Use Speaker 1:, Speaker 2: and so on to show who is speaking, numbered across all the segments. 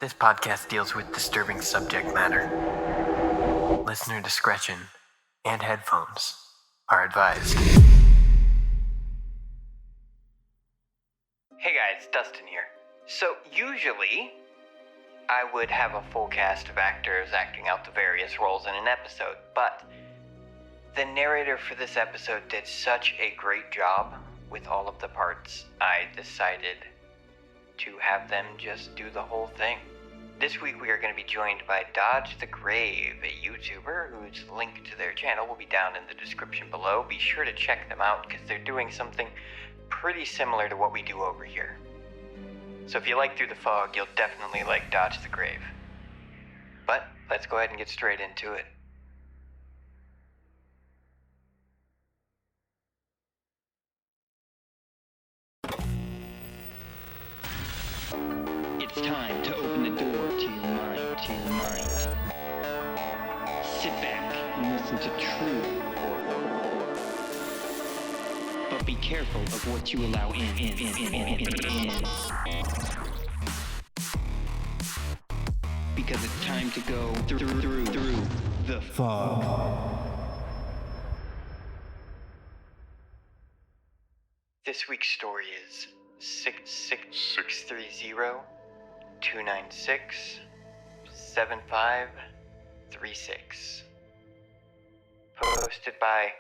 Speaker 1: This podcast deals with disturbing subject matter. Listener discretion and headphones are advised. Hey guys, Dustin here. So usually, I would have a full cast of actors acting out the various roles in an episode, but the narrator for this episode did such a great job with all of the parts, I decided to have them just do the whole thing. This week we are going to be joined by Dodge the Grave, a YouTuber whose link to their channel will be down in the description below. Be sure to check them out because they're doing something pretty similar to what we do over here. So if you like Through the Fog, you'll definitely like Dodge the Grave. But let's go ahead and get straight into it.
Speaker 2: It's time to open the door to your mind, Sit back and listen to truth. But be careful of what you allow in. Because it's time to go through the fog.
Speaker 1: This week's story is 663-296-7536. Posted by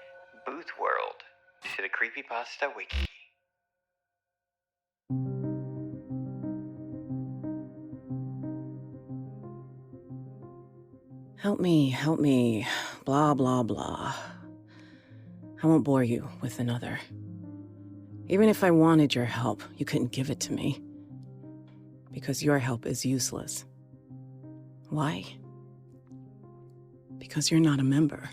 Speaker 1: Booth World to the Creepypasta Wiki.
Speaker 3: Help me, blah, blah, blah. I won't bore you with another. Even if I wanted your help, you couldn't give it to me. Because your help is useless. Why? Because you're not a member.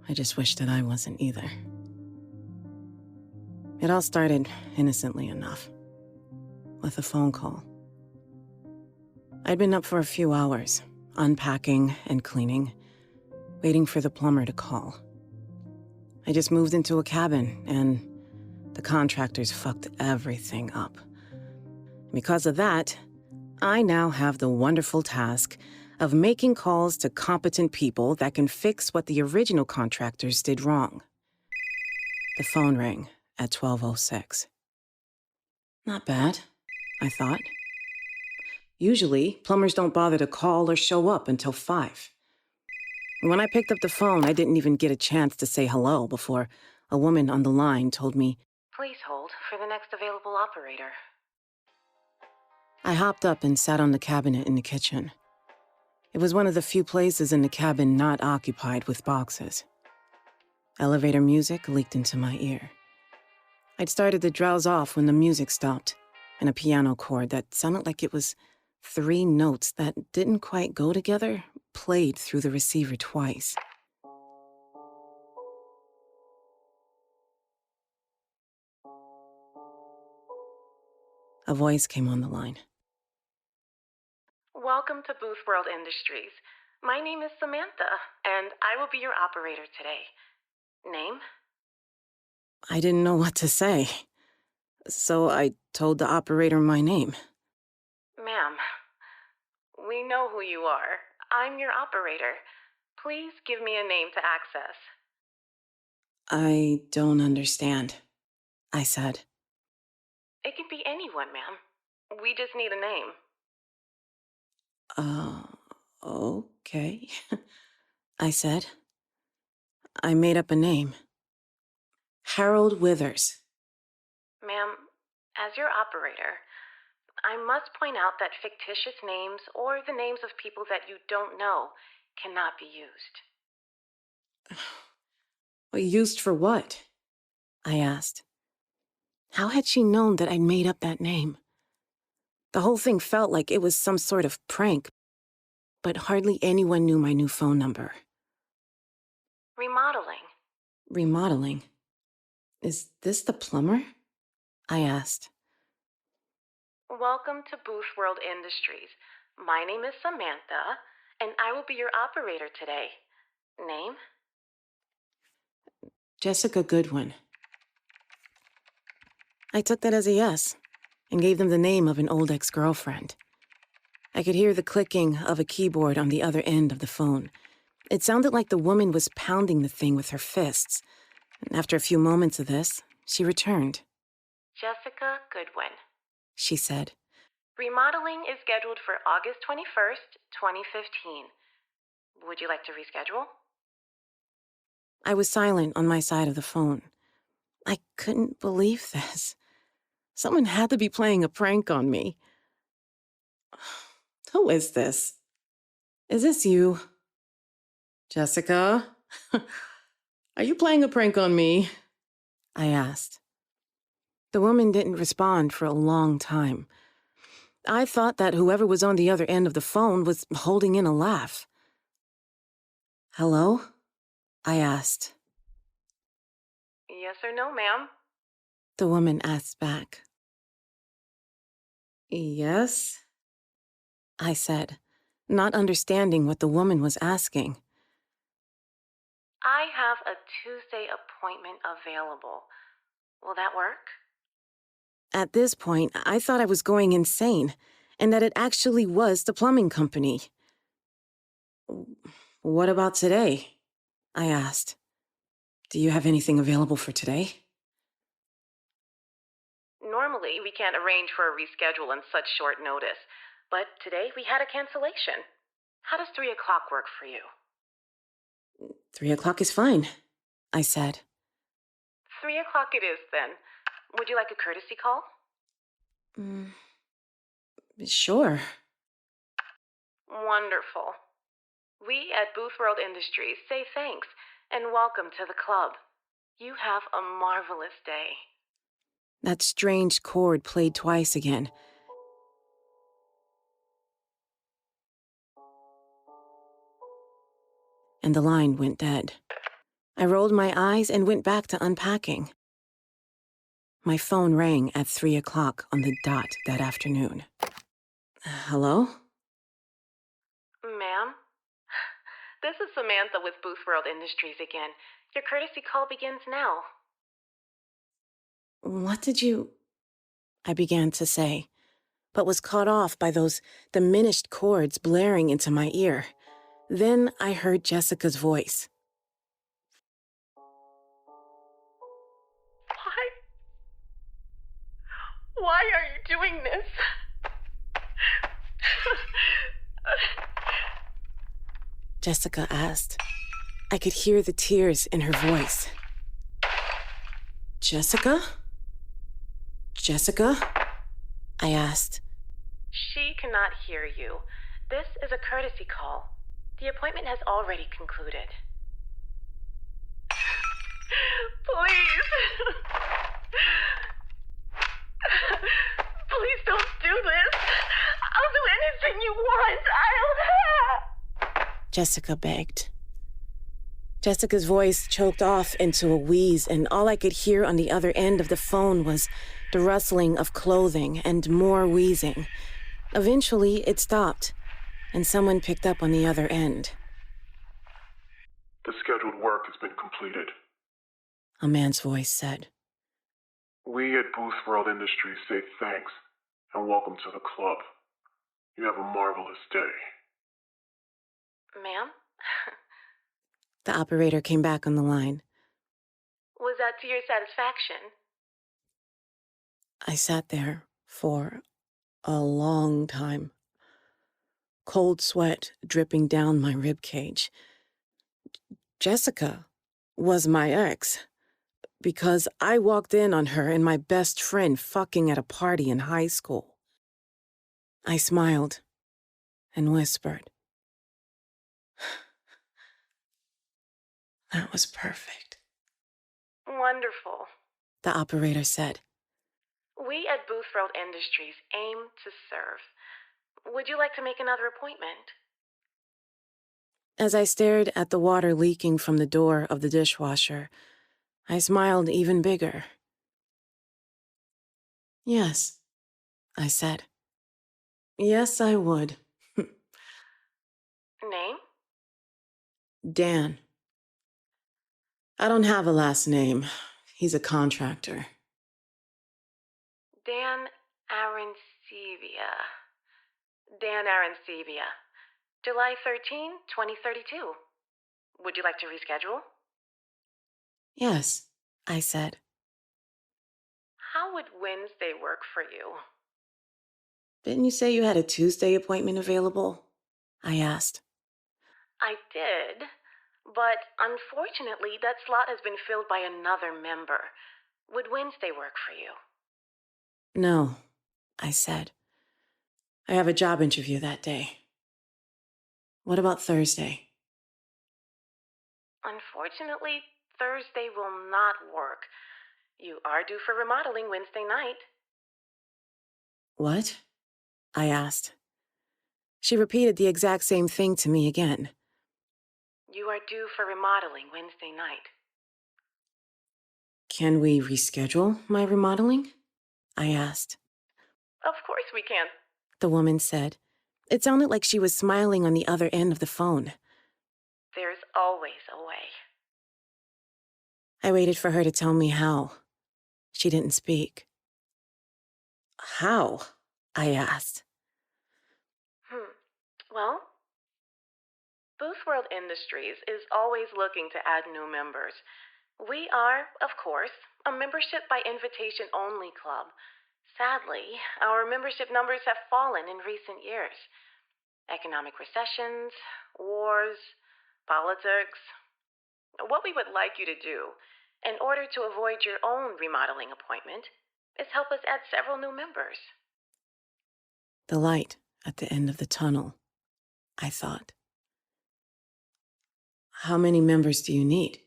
Speaker 3: I just wish that I wasn't either. It all started innocently enough, with a phone call. I'd been up for a few hours, unpacking and cleaning, waiting for the plumber to call. I just moved into a cabin, and the contractors fucked everything up. Because of that, I now have the wonderful task of making calls to competent people that can fix what the original contractors did wrong. The phone rang at 12:06. Not bad, I thought. Usually, plumbers don't bother to call or show up until 5. When I picked up the phone, I didn't even get a chance to say hello before a woman on the line told me, "Please hold for the next available operator." I hopped up and sat on the cabinet in the kitchen. It was one of the few places in the cabin not occupied with boxes. Elevator music leaked into my ear. I'd started to drowse off when the music stopped, and a piano chord that sounded like it was 3 notes that didn't quite go together played through the receiver twice. A voice came on the line. "Welcome to Booth World Industries. My name is Samantha, and I will be your operator today. Name?" I didn't know what to say, so I told the operator my name. "Ma'am, we know who you are. I'm your operator. Please give me a name to access." "I don't understand," I said. "It can be anyone, ma'am. We just need a name." Okay," I said. I made up a name. Harold Withers. "Ma'am, as your operator, I must point out that fictitious names or the names of people that you don't know cannot be used." "Used for what?" I asked. How had she known that I'd made up that name? The whole thing felt like it was some sort of prank, but hardly anyone knew my new phone number. "Remodeling." "Remodeling? Is this the plumber?" I asked. "Welcome to Booth World Industries. My name is Samantha, and I will be your operator today. Name?" "Jessica Goodwin." I took that as a yes, and gave them the name of an old ex-girlfriend. I could hear the clicking of a keyboard on the other end of the phone. It sounded like the woman was pounding the thing with her fists. And after a few moments of this, she returned.
Speaker 4: Jessica Goodwin.
Speaker 3: She said.
Speaker 4: Remodeling is scheduled for August 21st, 2015. Would you like to reschedule?
Speaker 3: I was silent on my side of the phone. I couldn't believe this. Someone had to be playing a prank on me. Who is this? Is this you? Jessica? Are you playing a prank on me? I asked. The woman didn't respond for a long time. I thought that whoever was on the other end of the phone was holding in a laugh. Hello? I asked.
Speaker 4: Yes or no, ma'am?
Speaker 3: The woman asked back. Yes? I said, not understanding what the woman was asking.
Speaker 4: I have a Tuesday appointment available. Will that work?
Speaker 3: At this point, I thought I was going insane, and that it actually was the plumbing company. What about today? I asked. Do you have anything available for today?
Speaker 4: Normally, we can't arrange for a reschedule on such short notice, but today we had a cancellation. How does 3 o'clock work for you?
Speaker 3: 3 o'clock is fine, I said.
Speaker 4: 3 o'clock it is, then. Would you like a courtesy call?
Speaker 3: Sure.
Speaker 4: Wonderful. We at Booth World Industries say thanks and welcome to the club. You have a marvelous day.
Speaker 3: That strange chord played twice again. And the line went dead. I rolled my eyes and went back to unpacking. My phone rang at 3 o'clock on the dot that afternoon. Hello?
Speaker 4: Ma'am? This is Samantha with Booth World Industries again. Your courtesy call begins now.
Speaker 3: What did you... I began to say, but was caught off by those diminished chords blaring into my ear. Then I heard Jessica's voice.
Speaker 4: Why are you doing this?
Speaker 3: Jessica asked. I could hear the tears in her voice. Jessica? Jessica? I asked.
Speaker 4: She cannot hear you. This is a courtesy call. The appointment has already concluded. Please. Please don't do this. I'll do anything you want.
Speaker 3: Jessica begged. Jessica's voice choked off into a wheeze, and all I could hear on the other end of the phone was the rustling of clothing and more wheezing. Eventually, it stopped, and someone picked up on the other end.
Speaker 5: The scheduled work has been completed.
Speaker 3: A man's voice said.
Speaker 5: We at Booth World Industries say thanks and welcome to the club. You have a marvelous day.
Speaker 4: Ma'am?
Speaker 3: The operator came back on the line.
Speaker 4: Was that to your satisfaction?
Speaker 3: I sat there for a long time, cold sweat dripping down my ribcage. Jessica was my ex, because I walked in on her and my best friend fucking at a party in high school. I smiled and whispered, "That was perfect."
Speaker 4: Wonderful,
Speaker 3: the operator said.
Speaker 4: We at Booth World Industries aim to serve. Would you like to make another appointment?
Speaker 3: As I stared at the water leaking from the door of the dishwasher, I smiled even bigger. "Yes," I said. "Yes, I would."
Speaker 4: Name?
Speaker 3: Dan. I don't have a last name. He's a contractor.
Speaker 4: Dan, Arancevia. Dan Arancevia. July 13, 2032. Would you like to reschedule?
Speaker 3: Yes, I said.
Speaker 4: How would Wednesday work for you?
Speaker 3: Didn't you say you had a Tuesday appointment available? I asked.
Speaker 4: I did, but unfortunately that slot has been filled by another member. Would Wednesday work for you?
Speaker 3: No, I said. I have a job interview that day. What about Thursday?
Speaker 4: Unfortunately, Thursday will not work. You are due for remodeling Wednesday night.
Speaker 3: What? I asked. She repeated the exact same thing to me again.
Speaker 4: You are due for remodeling Wednesday night.
Speaker 3: Can we reschedule my remodeling? I asked.
Speaker 4: Of course we can.
Speaker 3: The woman said. It sounded like she was smiling on the other end of the phone.
Speaker 4: There's always a way.
Speaker 3: I waited for her to tell me how. She didn't speak. How? I asked.
Speaker 4: Well, Booth World Industries is always looking to add new members. We are, of course, a membership by invitation only club. Sadly, our membership numbers have fallen in recent years. Economic recessions, wars, politics. What we would like you to do, in order to avoid your own remodeling appointment, is help us add several new members.
Speaker 3: The light at the end of the tunnel, I thought. How many members do you need?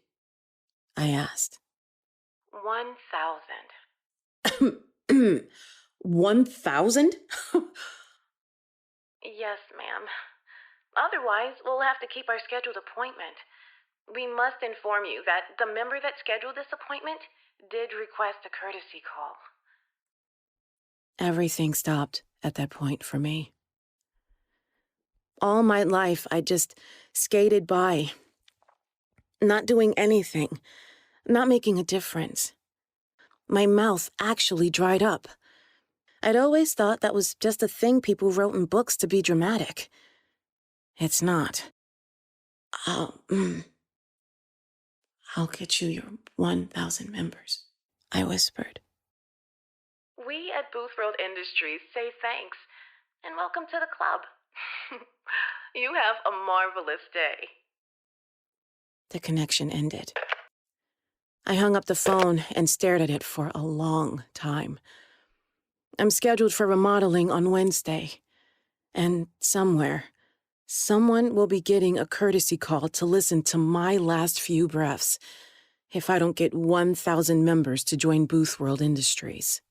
Speaker 3: I asked.
Speaker 4: 1,000.
Speaker 3: 1,000?
Speaker 4: Yes, ma'am. Otherwise, we'll have to keep our scheduled appointment. We must inform you that the member that scheduled this appointment did request a courtesy call.
Speaker 3: Everything stopped at that point for me. All my life, I just skated by, not doing anything, not making a difference. My mouth actually dried up. I'd always thought that was just a thing people wrote in books to be dramatic. It's not. I'll get you your 1,000 members, I whispered.
Speaker 4: We at Booth World Industries say thanks and welcome to the club. You have a marvelous day.
Speaker 3: The connection ended. I hung up the phone and stared at it for a long time. I'm scheduled for remodeling on Wednesday, and somewhere, someone will be getting a courtesy call to listen to my last few breaths if I don't get 1,000 members to join Booth World Industries.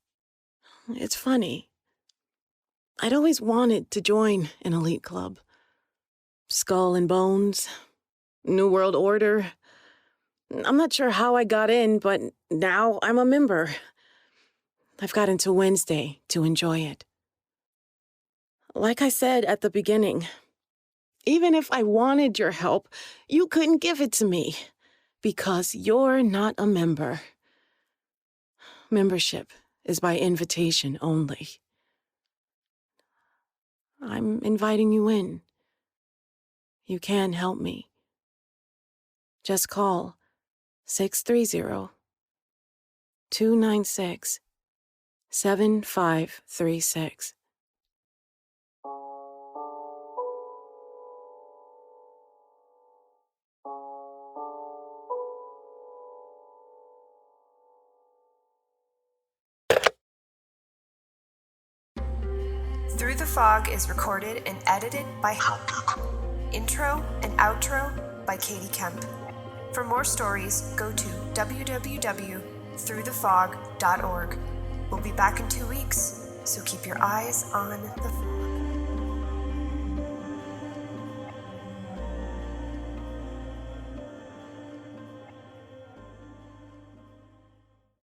Speaker 3: It's funny. I'd always wanted to join an elite club. Skull and Bones, New World Order. I'm not sure how I got in, but now I'm a member. I've got until Wednesday to enjoy it. Like I said at the beginning, even if I wanted your help, you couldn't give it to me because you're not a member. Membership is by invitation only. I'm inviting you in. You can help me. Just call 630-296-7536.
Speaker 6: Through the Fog is recorded and edited by Haptic. Intro and outro by Katie Kemp. For more stories, go to www.throughthefog.org. We'll be back in 2 weeks, so keep your eyes on the fog.